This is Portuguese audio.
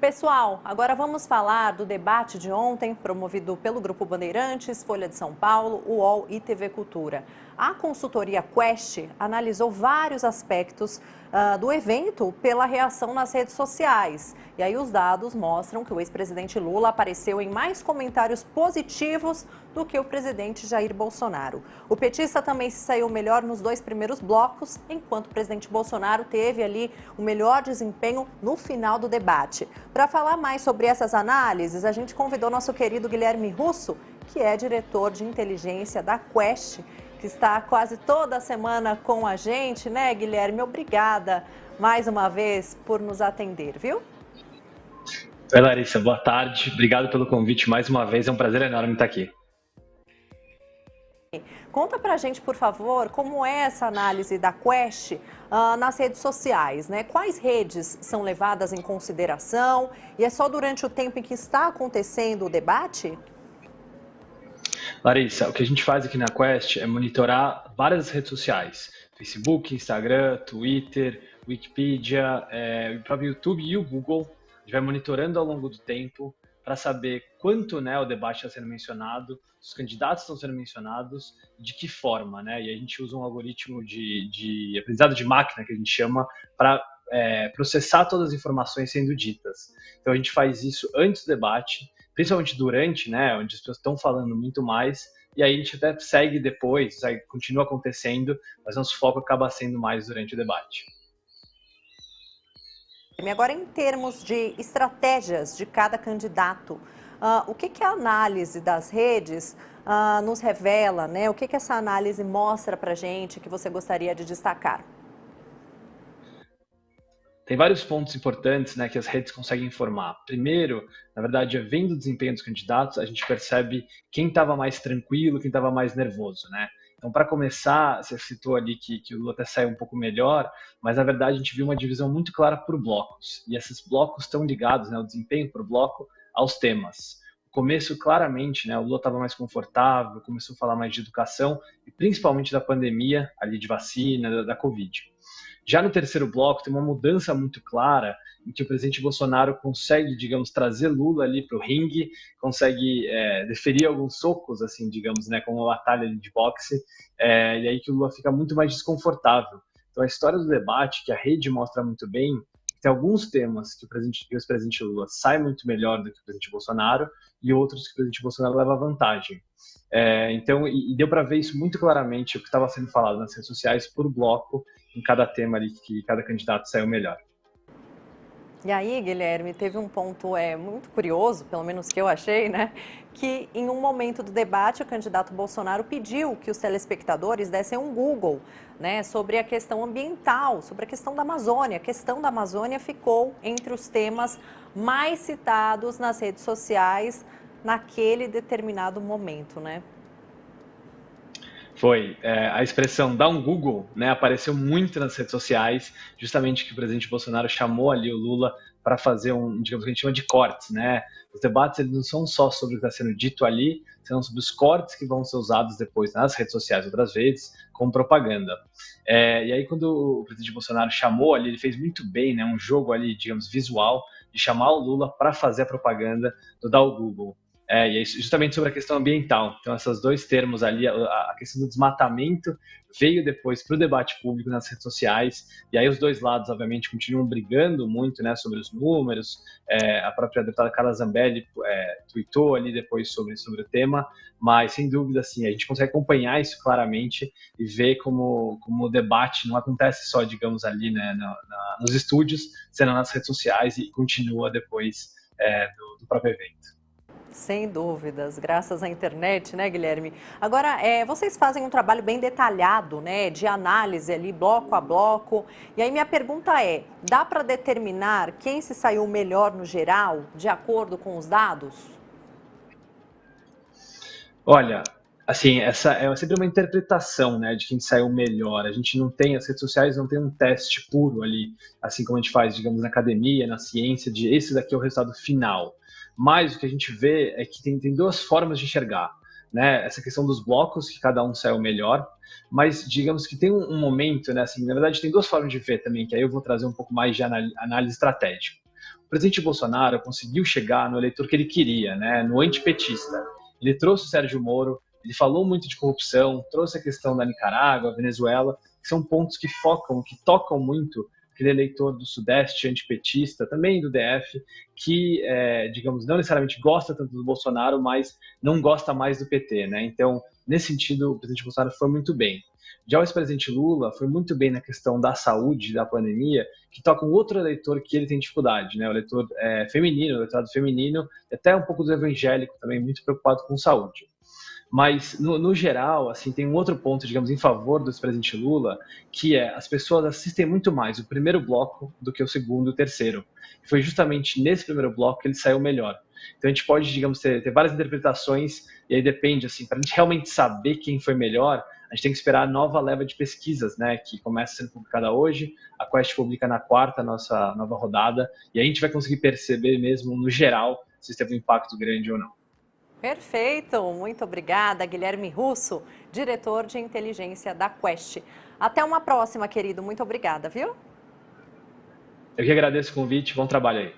Pessoal, agora vamos falar do debate de ontem, promovido pelo Grupo Bandeirantes, Folha de São Paulo, UOL e TV Cultura. A consultoria Quest analisou vários aspectos do evento pela reação nas redes sociais. E aí os dados mostram que o ex-presidente Lula apareceu em mais comentários positivos do que o presidente Jair Bolsonaro. O petista também se saiu melhor nos dois primeiros blocos, enquanto o presidente Bolsonaro teve ali o melhor desempenho no final do debate. Para falar mais sobre essas análises, a gente convidou nosso querido Guilherme Russo, que é diretor de inteligência da Quest, que está quase toda semana com a gente, né, Guilherme? Obrigada mais uma vez por nos atender, viu? Oi, Larissa, boa tarde. Obrigado pelo convite mais uma vez, é um prazer enorme estar aqui. Conta pra gente, por favor, como é essa análise da Quest nas redes sociais, né? Quais redes são levadas em consideração? E é só durante o tempo em que está acontecendo o debate? Larissa, o que a gente faz aqui na Quest é monitorar várias redes sociais. Facebook, Instagram, Twitter, Wikipedia, o próprio YouTube e o Google. A gente vai monitorando ao longo do tempo para saber quanto, né, o debate está sendo mencionado, os candidatos estão sendo mencionados, de que forma, né? E a gente usa um algoritmo de aprendizado de máquina, que a gente chama, para processar todas as informações sendo ditas. Então a gente faz isso antes do debate, principalmente durante, né, onde as pessoas estão falando muito mais, e aí a gente até segue depois, aí continua acontecendo, mas nosso foco acaba sendo mais durante o debate. Agora, em termos de estratégias de cada candidato, o que a análise das redes nos revela, né? O que essa análise mostra para a gente que você gostaria de destacar? Tem vários pontos importantes, né, que as redes conseguem informar. Primeiro, na verdade, vendo o desempenho dos candidatos, a gente percebe quem estava mais tranquilo, quem estava mais nervoso, né? Então, para começar, você citou ali que o Lula até saiu um pouco melhor, mas na verdade a gente viu uma divisão muito clara por blocos. E esses blocos estão ligados, né, o desempenho por bloco, aos temas. No começo, claramente, né, o Lula estava mais confortável, começou a falar mais de educação e principalmente da pandemia, ali de vacina, da Covid. Já no terceiro bloco, tem uma mudança muito clara em que o presidente Bolsonaro consegue, digamos, trazer Lula ali para o ringue, consegue deferir alguns socos, assim, digamos, né, como uma batalha de boxe, e aí que o Lula fica muito mais desconfortável. Então, a história do debate, que a rede mostra muito bem, tem alguns temas que o ex-presidente Lula sai muito melhor do que o presidente Bolsonaro e outros que o presidente Bolsonaro leva vantagem. Então, deu para ver isso muito claramente, o que estava sendo falado nas redes sociais por bloco, em cada tema ali que cada candidato saiu melhor. E aí, Guilherme, teve um ponto muito curioso, pelo menos que eu achei, né? Que em um momento do debate, o candidato Bolsonaro pediu que os telespectadores dessem um Google, né, sobre a questão ambiental, sobre a questão da Amazônia. A questão da Amazônia ficou entre os temas mais citados nas redes sociais naquele determinado momento, né? Foi. A expressão "dar um Google", né, apareceu muito nas redes sociais, justamente que o presidente Bolsonaro chamou ali o Lula para fazer digamos que a gente chama de cortes, né? Os debates eles não são só sobre o que está sendo dito ali, são sobre os cortes que vão ser usados depois nas redes sociais outras vezes, como propaganda. E aí quando o presidente Bolsonaro chamou ali, ele fez muito bem, né, um jogo ali, digamos, visual, de chamar o Lula para fazer a propaganda do "dar o Google". E é justamente sobre a questão ambiental. Então, esses dois termos ali, a questão do desmatamento veio depois para o debate público nas redes sociais, e aí os dois lados, obviamente, continuam brigando muito, né, sobre os números. A própria deputada Carla Zambelli tweetou ali depois sobre o tema, mas, sem dúvida, assim, a gente consegue acompanhar isso claramente e ver como o debate não acontece só, digamos, ali, né, nos estúdios, sendo nas redes sociais e continua depois do próprio evento. Sem dúvidas, graças à internet, né, Guilherme? Agora, vocês fazem um trabalho bem detalhado, né, de análise ali, bloco a bloco. E aí minha pergunta dá para determinar quem se saiu melhor no geral, de acordo com os dados? Olha, assim, essa é sempre uma interpretação, né, de quem saiu melhor. A gente não tem, as redes sociais não tem um teste puro ali, assim como a gente faz, digamos, na academia, na ciência, de esse daqui é o resultado final. Mas o que a gente vê é que tem duas formas de enxergar, né? Essa questão dos blocos, que cada um saiu melhor, mas digamos que tem um momento, né? Assim, na verdade, tem duas formas de ver também, que aí eu vou trazer um pouco mais de análise estratégica. presidente Bolsonaro conseguiu chegar no eleitor que ele queria, né, no antipetista. Ele trouxe o Sérgio Moro, ele falou muito de corrupção, trouxe a questão da Nicarágua, Venezuela, que são pontos que focam, que tocam muito aquele eleitor do Sudeste antipetista, também do DF, que, digamos, não necessariamente gosta tanto do Bolsonaro, mas não gosta mais do PT, né? Então, nesse sentido, o presidente Bolsonaro foi muito bem. Já o ex-presidente Lula foi muito bem na questão da saúde, da pandemia, que toca um outro eleitor que ele tem dificuldade, né? O eleitor feminino, o eleitorado feminino, e até um pouco do evangélico também, muito preocupado com saúde. Mas, no geral, assim, tem um outro ponto, digamos, em favor do ex-presidente Lula, que é as pessoas assistem muito mais o primeiro bloco do que o segundo e o terceiro. E foi justamente nesse primeiro bloco que ele saiu melhor. Então a gente pode, digamos, ter várias interpretações, e aí depende, assim, para a gente realmente saber quem foi melhor, a gente tem que esperar a nova leva de pesquisas, né, que começa sendo publicada hoje, a Quest publica na quarta nossa nova rodada, e aí a gente vai conseguir perceber mesmo, no geral, se teve um impacto grande ou não. Perfeito, muito obrigada, Guilherme Russo, diretor de inteligência da Quest. Até uma próxima, querido. Muito obrigada, viu? Eu que agradeço o convite, bom trabalho aí.